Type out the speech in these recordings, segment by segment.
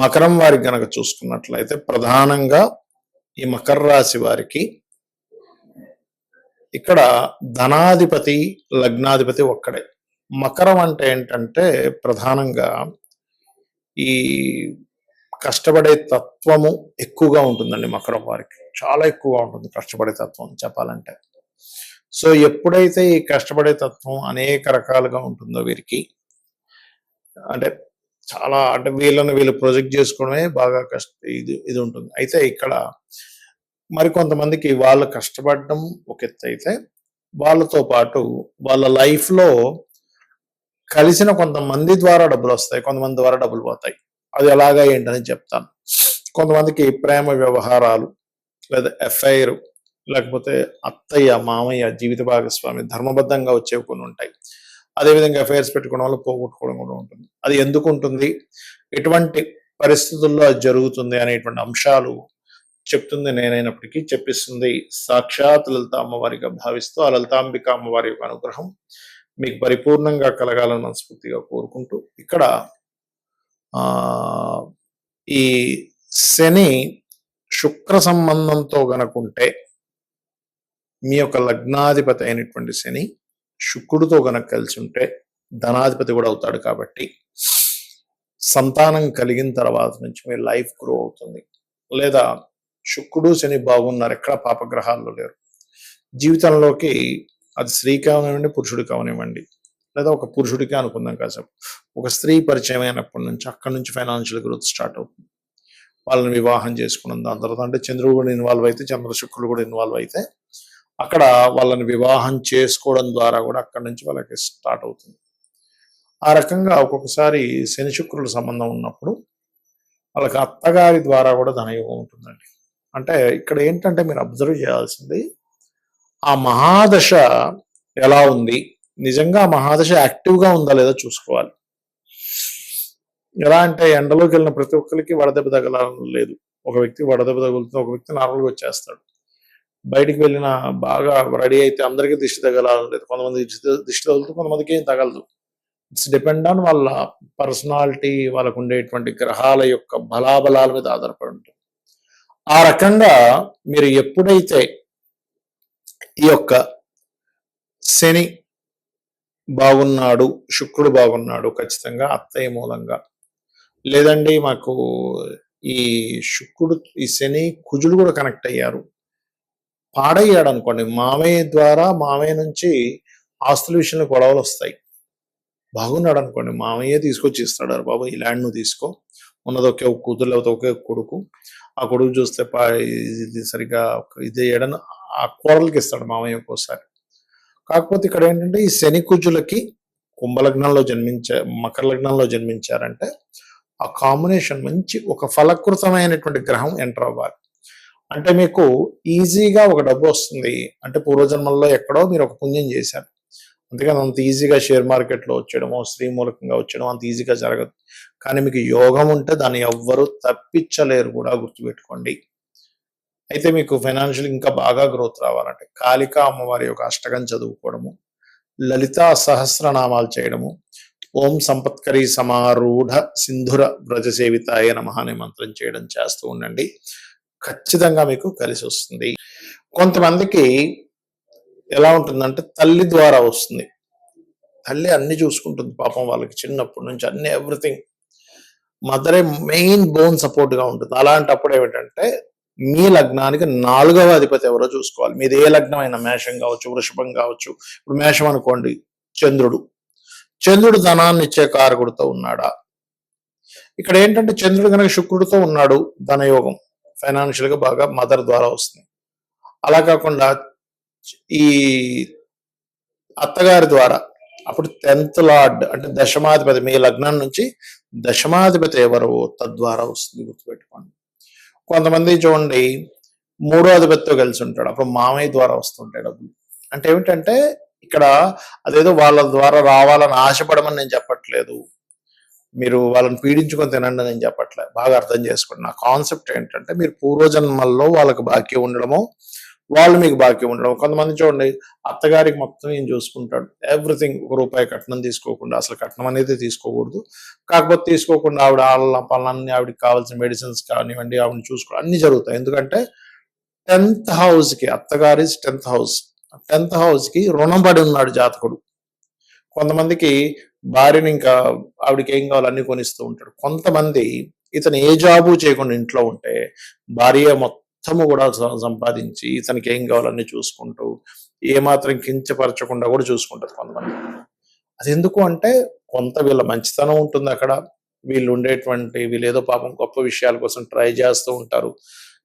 మకరం వారికి గనక చూసుకున్నట్లయితే ప్రధానంగా ఈ మకర రాశి వారికి ఇక్కడ ధనాధిపతి లగ్నాధిపతి ఒక్కడే. మకరం అంటే ఏంటంటే ప్రధానంగా ఈ కష్టపడే తత్వము ఎక్కువగా ఉంటుందండి మకరం వారికి. చాలా ఎక్కువగా ఉంటుంది కష్టపడే తత్వం చెప్పాలంటే. సో ఎప్పుడైతే ఈ కష్టపడే తత్వం అనేక రకాలుగా ఉంటుందో వీరికి, అంటే చాలా, అంటే వీళ్ళు ప్రొజెక్ట్ చేసుకోవడమే బాగా ఇది ఉంటుంది. అయితే ఇక్కడ మరికొంతమందికి వాళ్ళు కష్టపడడం ఒక ఎత్తు అయితే, వాళ్ళతో పాటు వాళ్ళ లైఫ్లో కలిసిన కొంతమంది ద్వారా డబ్బులు వస్తాయి, కొంతమంది ద్వారా డబ్బులు పోతాయి. అది ఎలాగా ఏంటని చెప్తాను. కొంతమందికి ప్రేమ వ్యవహారాలు, లేదా ఎఫ్ఐఆర్, లేకపోతే అత్తయ్య మామయ్య జీవిత భాగస్వామి ధర్మబద్ధంగా వచ్చేవి కొన్ని ఉంటాయి. అదేవిధంగా అఫైర్స్ పెట్టుకోవడం వల్ల పోగొట్టుకోవడం కూడా ఉంటుంది. అది ఎందుకు ఉంటుంది, ఎటువంటి పరిస్థితుల్లో అది జరుగుతుంది అనేటువంటి అంశాలు చెప్తుంది నేనైనప్పటికీ, చెప్పిస్తుంది సాక్షాత్ లలిత అమ్మవారిగా భావిస్తూ ఆ లలితాంబిక అమ్మవారి యొక్క అనుగ్రహం మీకు పరిపూర్ణంగా కలగాలని మనస్ఫూర్తిగా కోరుకుంటూ, ఇక్కడ ఈ శని శుక్ర సంబంధంతో గనకుంటే, మీ యొక్క లగ్నాధిపతి అయినటువంటి శని శుక్రుడితో గనక కలిసి ఉంటే ధనాధిపతి కూడా అవుతాడు. కాబట్టి సంతానం కలిగిన తర్వాత నుంచి మీ లైఫ్ గ్రో అవుతుంది. లేదా శుక్రుడు శని బాగున్నారు, ఎక్కడ పాపగ్రహాల్లో లేరు, జీవితంలోకి అది స్త్రీ కావనివ్వండి పురుషుడు కావనివ్వండి, లేదా ఒక పురుషుడికి అనుకుందాం కాసేపు, ఒక స్త్రీ పరిచయం అయినప్పటి నుంచి అక్కడి నుంచి ఫైనాన్షియల్ గ్రోత్ స్టార్ట్ అవుతుంది. వాళ్ళని వివాహం చేసుకున్న దాని తర్వాత, అంటే చంద్రుడు కూడా ఇన్వాల్వ్ అయితే, చంద్ర శుక్రుడు కూడా ఇన్వాల్వ్ అయితే, అక్కడ వాళ్ళని వివాహం చేసుకోవడం ద్వారా కూడా అక్కడి నుంచి వాళ్ళకి స్టార్ట్ అవుతుంది. ఆ రకంగా ఒక్కొక్కసారి శని శుక్రుల సంబంధం ఉన్నప్పుడు వాళ్ళకి అత్తగారి ద్వారా కూడా ధనయోగం ఉంటుందండి. అంటే ఇక్కడ ఏంటంటే మీరు అబ్జర్వ్ చేయాల్సింది, ఆ మహాదశ ఎలా ఉంది, నిజంగా ఆ మహాదశ యాక్టివ్గా ఉందా లేదా చూసుకోవాలి. ఎలా అంటే ఎండలోకి వెళ్ళిన ప్రతి ఒక్కరికి వడదెబ్బ తగలాలని లేదు. ఒక వ్యక్తి వడదెబ్బ తగులుతుంది, ఒక వ్యక్తి నార్మల్గా వచ్చేస్తాడు. బయటికి వెళ్ళిన బాగా రెడీ అయితే అందరికీ దిష్టి తగలాలని లేదు. కొంతమంది దిష్టి తగులుతుంది, కొంతమందికి ఏం తగలదు. ఇట్స్ డిపెండ్ ఆన్ వాళ్ళ పర్సనాలిటీ, వాళ్ళకు ఉండేటువంటి గ్రహాల యొక్క బలాబలాల మీద ఆధారపడి ఉంటుంది. ఆ రకంగా మీరు ఎప్పుడైతే ఈ యొక్క శని బాగున్నాడు, శుక్రుడు బాగున్నాడు, ఖచ్చితంగా అత్తయ్య మూలంగా, లేదండి మాకు ఈ శుక్రుడు ఈ శని కుజుడు కూడా కనెక్ట్ అయ్యారు, పాడయ్యాడు అనుకోండి, మామయ్య ద్వారా మామయ్య నుంచి ఆస్తుల విషయంలో గొడవలు వస్తాయి. బాగున్నాడు అనుకోండి, మామయ్య తీసుకొచ్చి ఇస్తాడు, బాబు ఈ ల్యాండ్ నువ్వు తీసుకో, ఉన్నది ఒకే ఒక కూతురు లేకపోతే ఒకే కొడుకు, ఆ కొడుకు చూస్తే ఇది సరిగ్గా ఇది చేయడం ఆ కూరలకి ఇస్తాడు మామయ్య ఒక్కోసారి. కాకపోతే ఇక్కడ ఏంటంటే ఈ శని కుజులకి కుంభలగ్నంలో మకర లగ్నంలో జన్మించారంటే ఆ కాంబినేషన్ మంచి ఒక ఫలకృతమైనటువంటి గ్రహం ఎంటర్ అవ్వాలి. అంటే మీకు ఈజీగా ఒక డబ్బు వస్తుంది అంటే పూర్వజన్మల్లో ఎక్కడో మీరు ఒక పుణ్యం చేశారు. అందుకని అంత ఈజీగా షేర్ మార్కెట్లో వచ్చేయడమో స్త్రీ మూలకంగా వచ్చేయడం అంత ఈజీగా జరగదు. కానీ మీకు యోగం ఉంటే దాన్ని ఎవ్వరూ తప్పించలేరు కూడా, గుర్తుపెట్టుకోండి. అయితే మీకు ఫైనాన్షియల్ ఇంకా బాగా గ్రోత్ రావాలంటే కాళికా అమ్మవారి యొక్క అష్టకం చదువుకోవడము, లలితా సహస్రనామాలు చేయడము, ఓం సంపత్కరీ సమారూఢ సింధుర వ్రజసేవితాయ నమః అనే మంత్రం చేయడం చేస్తూ ఉండండి. ఖచ్చితంగా మీకు కలిసి వస్తుంది. కొంతమందికి ఎలా ఉంటుందంటే తల్లి ద్వారా వస్తుంది. తల్లి అన్ని చూసుకుంటుంది పాపం, వాళ్ళకి చిన్నప్పటి నుంచి అన్ని ఎవ్రీథింగ్. మదరే మెయిన్ బోన్ సపోర్ట్గా ఉంటుంది. అలాంటప్పుడు ఏమిటంటే మీ లగ్నానికి 4వ అధిపతి ఎవరో చూసుకోవాలి. మీది ఏ లగ్నం అయినా, మేషం కావచ్చు, వృషభం కావచ్చు. ఇప్పుడు మేషం అనుకోండి, చంద్రుడు ధనాన్ని ఇచ్చే కారకుడితో ఉన్నాడా? ఇక్కడ ఏంటంటే చంద్రుడు కనుక శుక్రుడితో ఉన్నాడు, ధనయోగం ఫైనాన్షియల్గా బాగా మదర్ ద్వారా వస్తుంది. అలా కాకుండా ఈ అత్తగారి ద్వారా, అప్పుడు 10th లార్డ్ అంటే దశమాధిపతి, మీ లగ్నం నుంచి దశమాధిపతి ఎవరో తద్వారా వస్తుంది, గుర్తుపెట్టుకోండి. కొంతమంది చూడండి 3వ అధిపతితో కలిసి ఉంటాడు, అప్పుడు మామయ్య ద్వారా వస్తుంటాయి డబ్బులు. అంటే ఏమిటంటే ఇక్కడ అదేదో వాళ్ళ ద్వారా రావాలని ఆశపడమని నేను చెప్పట్లేదు, మీరు వాళ్ళని పీడించుకొని తినండి నేను చెప్పట్లేదు. బాగా అర్థం చేసుకోండి. నా కాన్సెప్ట్ ఏంటంటే మీరు పూర్వజన్మల్లో వాళ్ళకి బాకీ ఉండడమో, వాళ్ళు మీకు బాకీ ఉండడం. కొంతమంది చూడండి, అత్తగారికి మొత్తం ఈయన చూసుకుంటాడు. ఎవ్రీథింగ్. ఒక రూపాయి కట్నం తీసుకోకుండా, అసలు కట్నం అనేది తీసుకోకూడదు. కాకపోతే తీసుకోకుండా ఆవిడ ఆళ్ళ పనులన్నీ, ఆవిడకి కావాల్సిన మెడిసిన్స్ కానివ్వండి, ఆవిడని చూసుకోవడం అన్నీ జరుగుతాయి. ఎందుకంటే 10th హౌస్‌కి, అత్తగారి 10th హౌస్. 10th హౌస్‌కి రుణం పడి ఉన్నాడు జాతకుడు. కొంతమందికి భార్యని ఇంకా ఆవిడకి ఏం కావాలో అన్నీ కొనిస్తూ ఉంటాడు. కొంతమంది ఇతను ఏ జాబు చేయకుండా ఇంట్లో ఉంటే భార్య మొత్తము కూడా సంపాదించి ఇతనికి ఏం కావాలో అన్నీ చూసుకుంటూ ఏమాత్రం కించపరచకుండా కూడా చూసుకుంటారు కొంతమంది. అది ఎందుకు అంటే కొంత వీళ్ళ మంచితనం ఉంటుంది అక్కడ. వీళ్ళు ఏదో పాపం గొప్ప విషయాల కోసం ట్రై చేస్తూ ఉంటారు.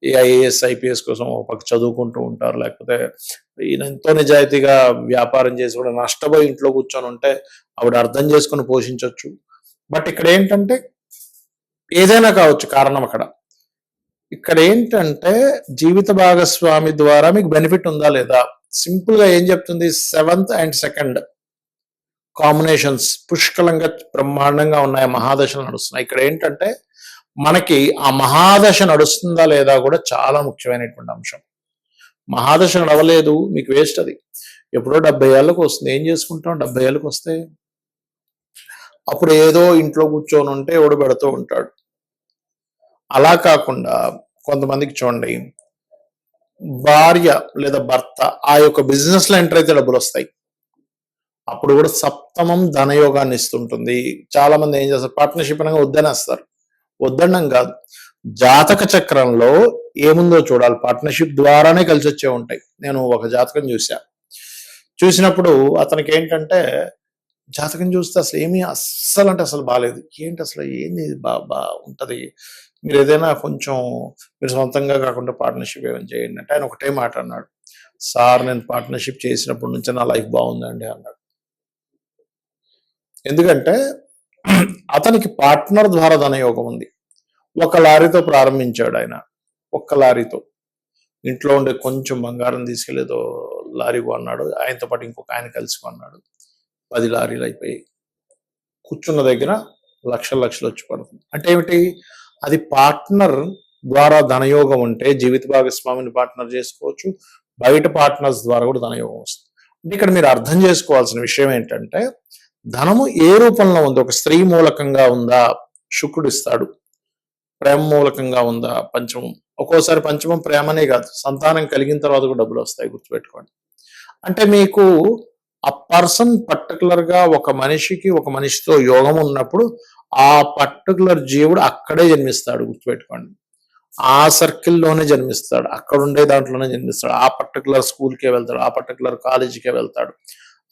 ఈ ఐఏఎస్, ఐపీఎస్ కోసం ఒక పక్క చదువుకుంటూ ఉంటారు. లేకపోతే ఈయన ఎంతో నిజాయితీగా వ్యాపారం చేసి కూడా నష్టపోయి ఇంట్లో కూర్చొని ఉంటే ఆవిడ అర్థం చేసుకొని పోషించవచ్చు. బట్ ఇక్కడ ఏంటంటే ఏదైనా కావచ్చు కారణం అక్కడ. ఇక్కడ ఏంటంటే జీవిత భాగస్వామి ద్వారా మీకు బెనిఫిట్ ఉందా లేదా? సింపుల్ గా ఏం చెప్తుంది, 7th and 2nd కాంబినేషన్స్ పుష్కలంగా బ్రహ్మాండంగా ఉన్నాయి. మహాదశలు నడుస్తున్నాయి. ఇక్కడ ఏంటంటే మనకి ఆ మహాదశ నడుస్తుందా లేదా కూడా చాలా ముఖ్యమైనటువంటి అంశం. మహాదశ నడవలేదు మీకు వేస్ట్. అది ఎప్పుడో 70 ఏళ్ళకు వస్తుంది. ఏం చేసుకుంటాం 70 ఏళ్ళకు వస్తే? అప్పుడు ఏదో ఇంట్లో కూర్చొని ఉంటే ఎవడు పెడుతూ ఉంటాడు. అలా కాకుండా కొంతమందికి చూడండి, భార్య లేదా భర్త ఆ యొక్క బిజినెస్ లో ఎంటర్ అయితే డబ్బులు వస్తాయి. అప్పుడు కూడా సప్తమం ధనయోగాన్ని ఇస్తుంటుంది. చాలా మంది ఏం చేస్తారు, పార్ట్నర్షిప్ అనగా వద్దనేస్తారు. వద్దడం కాదు, జాతక చక్రంలో ఏముందో చూడాలి. పార్ట్నర్షిప్ ద్వారానే కలిసి వచ్చే ఉంటాయి. నేను ఒక జాతకం చూసినప్పుడు అతనికి ఏంటంటే, జాతకం చూస్తే అసలు ఏమీ అస్సలు అంటే అసలు బాగాలేదు. ఏంటి అసలు ఏంది బా ఉంటది, మీరు ఏదైనా కొంచెం మీరు సొంతంగా కాకుండా పార్ట్నర్షిప్ ఏమైనా చేయండి అంటే, ఆయన ఒకటే మాట అన్నాడు, సార్ నేను పార్ట్నర్షిప్ చేసినప్పటి నుంచి నా లైఫ్ బాగుందండి అన్నాడు. ఎందుకంటే అతనికి పార్ట్నర్ ద్వారా ధనయోగం ఉంది. ఒక లారీతో ప్రారంభించాడు ఆయన. ఒక్క లారీతో ఇంట్లో ఉండే కొంచెం బంగారం తీసుకెళ్ళేదో లారీ కొన్నాడు. ఆయనతో పాటు ఇంకొక ఆయన కలిసి కొన్నాడు. 10 లారీలు అయిపోయాయి. కూర్చున్న దగ్గర లక్షలు వచ్చి పడుతుంది. అంటే ఏమిటి, అది పార్ట్నర్ ద్వారా ధనయోగం ఉంటే జీవిత భాగస్వామిని పార్ట్నర్ చేసుకోవచ్చు. బయట పార్ట్నర్స్ ద్వారా కూడా ధనయోగం వస్తుంది. అంటే ఇక్కడ మీరు అర్థం చేసుకోవాల్సిన విషయం ఏంటంటే, ధనము ఏ రూపంలో ఉంది? ఒక స్త్రీ మూలకంగా ఉందా? శుక్రుడు ఇస్తాడు. ప్రేమ మూలకంగా ఉందా? పంచమం. ఒక్కోసారి పంచమం ప్రేమనే కాదు, సంతానం కలిగిన తర్వాత కూడా డబ్బులు వస్తాయి, గుర్తుపెట్టుకోండి. అంటే మీకు ఆ పర్సన్ పర్టికులర్ గా ఒక మనిషితో యోగం ఉన్నప్పుడు ఆ పర్టికులర్ జీవుడు అక్కడే జన్మిస్తాడు, గుర్తుపెట్టుకోండి. ఆ సర్కిల్లోనే జన్మిస్తాడు, అక్కడ ఉండే దాంట్లోనే జన్మిస్తాడు. ఆ పర్టికులర్ స్కూల్కే వెళ్తాడు, ఆ పర్టికులర్ కాలేజీకే వెళ్తాడు,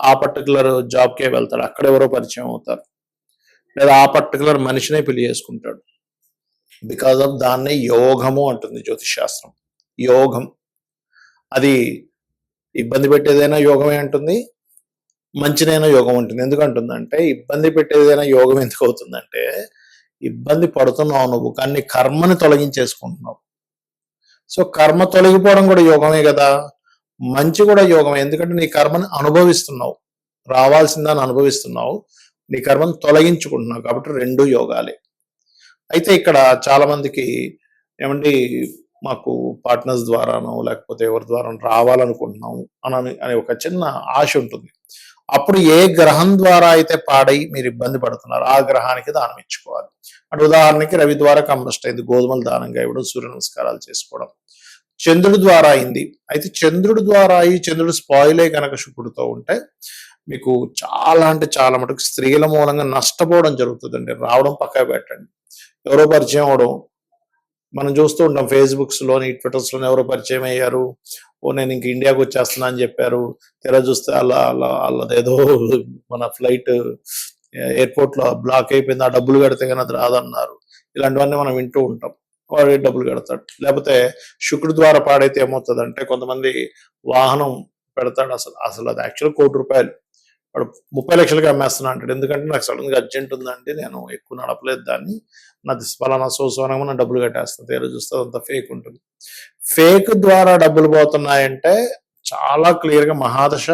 ఆ పర్టికులర్ జాబ్కే వెళ్తాడు. అక్కడ ఎవరో పరిచయం అవుతారు, లేదా ఆ పర్టికులర్ మనిషినే పెళ్లి చేసుకుంటాడు. బికాజ్ ఆఫ్ దాన్నే యోగము అంటుంది జ్యోతిష్ శాస్త్రం. యోగం అది ఇబ్బంది పెట్టేదైనా యోగమే అంటుంది, మంచినైనా యోగం ఉంటుంది. ఎందుకంటుందంటే ఇబ్బంది పెట్టేదైనా యోగం ఎందుకు అవుతుందంటే, ఇబ్బంది పడుతున్నావు నువ్వు, కానీ కర్మని తొలగించేసుకుంటున్నావు. సో కర్మ తొలగిపోవడం కూడా యోగమే కదా, మంచి కూడా యోగమే. ఎందుకంటే నీ కర్మని అనుభవిస్తున్నావు, రావాల్సిందని అనుభవిస్తున్నావు, నీ కర్మను తొలగించుకుంటున్నావు. కాబట్టి 2 యోగాలే. అయితే ఇక్కడ చాలా మందికి ఏమండి, మాకు పార్ట్నర్స్ ద్వారానో లేకపోతే ఎవరి ద్వారా రావాలనుకుంటున్నాము అనే ఒక చిన్న ఆశ ఉంటుంది. అప్పుడు ఏ గ్రహం ద్వారా అయితే పాడై మీరు ఇబ్బంది పడుతున్నారు ఆ గ్రహానికి దానం ఇచ్చుకోవాలి. అంటే ఉదాహరణకి రవి ద్వారా కంబస్ట్ అయింది, గోధుమలు దానంగా ఇవ్వడం, సూర్య నమస్కారాలు చేసుకోవడం. చంద్రుడి ద్వారా అయింది, అయితే చంద్రుడి ద్వారా అయ్యి చంద్రుడు స్పాయిలే కనుక శుక్రుడితో ఉంటే మీకు చాలా అంటే చాలా మటుకు స్త్రీల మూలంగా నష్టపోవడం జరుగుతుందండి. రావడం పక్క పెట్టండి, ఎవరో పరిచయం అవడం మనం చూస్తూ ఉంటాం. ఫేస్బుక్స్ లోని, ట్విట్టర్స్ లోని ఎవరో పరిచయం అయ్యారు, ఓ నేను ఇంక ఇండియాకి వచ్చేస్తున్నా అని చెప్పారు. తెర చూస్తే వాళ్ళదేదో మన ఫ్లైట్ ఎయిర్పోర్ట్ లో బ్లాక్ అయిపోయింది, ఆ డబ్బులు కడితే కానీ అది రాదన్నారు. ఇలాంటివన్నీ మనం వింటూ ఉంటాం. వాడు డబ్బులు కడతాడు. లేకపోతే శుక్రుడి ద్వారా పాడైతే ఏమవుతుందంటే, కొంతమంది వాహనం పెడతాడు, అసలు అది యాక్చువల్ ₹1,00,00,000, వాడు 30 లక్షలకి అమ్మేస్తున్నా అంటాడు. ఎందుకంటే నాకు సడన్ గా అర్జెంట్ ఉందండి, నేను ఎక్కువ నడపలేదు దాన్ని, నాది ఫలానా సోసోనగా నా డబ్బులు కట్టేస్తాను. తీరా చూస్తే అంత ఫేక్ ఉంటుంది. ఫేక్ ద్వారా డబ్బులు పోతున్నాయంటే చాలా క్లియర్ గా మహాదశ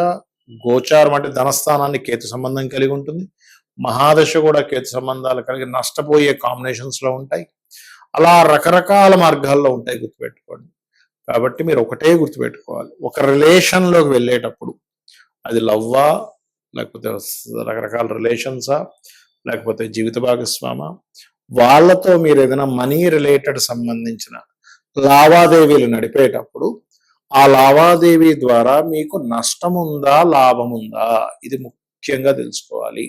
గోచారం, అంటే ధనస్థానాన్ని కేతు సంబంధం కలిగి ఉంటుంది. మహాదశ కూడా కేతు సంబంధాలు కలిగి నష్టపోయే కాంబినేషన్స్ లో ఉంటాయి. అలా రకరకాల మార్గాల్లో ఉంటాయి, గుర్తుపెట్టుకోండి. కాబట్టి మీరు ఒకటే గుర్తుపెట్టుకోవాలి, ఒక రిలేషన్లోకి వెళ్ళేటప్పుడు అది లవ్వా, లేకపోతే రకరకాల రిలేషన్సా, లేకపోతే జీవిత భాగస్వామా, వాళ్ళతో మీరు ఏదైనా మనీ రిలేటెడ్ సంబంధించిన లావాదేవీలు నడిపేటప్పుడు ఆ లావాదేవీ ద్వారా మీకు నష్టముందా లాభముందా ఇది ముఖ్యంగా తెలుసుకోవాలి.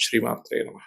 శ్రీమాత్రే నమః.